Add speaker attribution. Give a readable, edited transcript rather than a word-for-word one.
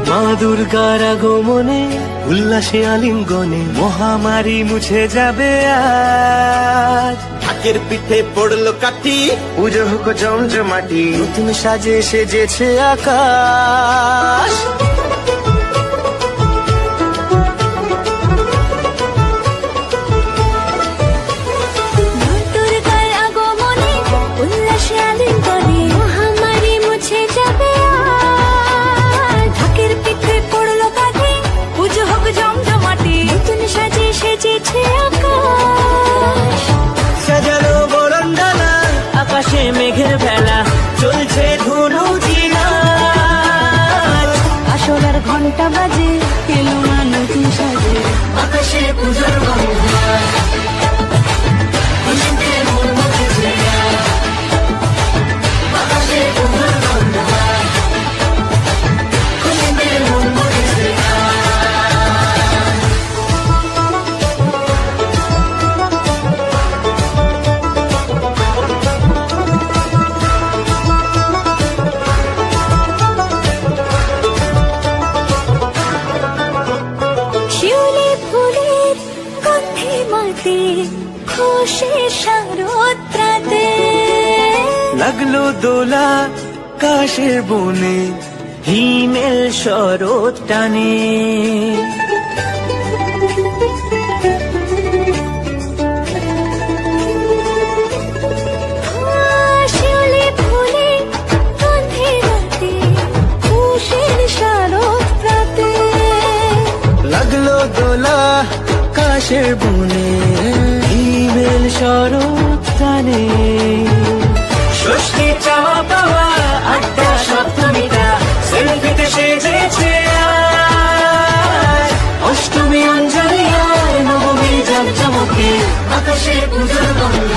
Speaker 1: মা দুর্গার আগমনে উল্লাসে আলিঙ্গনে মহামারী মুছে যাবে আজ।
Speaker 2: ঢাকের পিঠে পড়লো কাঠি,
Speaker 1: পুজো হোক জমজমাটি, নতুন সাজে সেজেছে আকাশ।
Speaker 3: সাজানো বরণডালা, আকাশে মেঘের ভেলা, চলছে ধুনু জিনা।
Speaker 4: আসলার ঘন্টা বাজে, এলো মা নতুন সাজে,
Speaker 3: আকাশে পুজোর গন্ধ।
Speaker 4: শিউলি ফুলের গন্ধে মাতে, খুশি শারদরাতে।
Speaker 1: লাগলো দোলা কাশের বনে,
Speaker 3: হিমেল শরৎ টানে।
Speaker 4: শিউলি ফুলের গন্ধে মাতে, খুশি শারদরাতে।
Speaker 1: লাগলো দোলা কাশের বনে, হিমেল শরৎ টানে।
Speaker 3: ষষ্ঠী চাওয়া পাওয়া আড্ডা সপ্তমীটা, সেলফিতে সেজেছে আজ। অষ্টমী অঞ্জলি আর নবমী জাঁকজমকে, আকাশে পুজোর গন্ধ।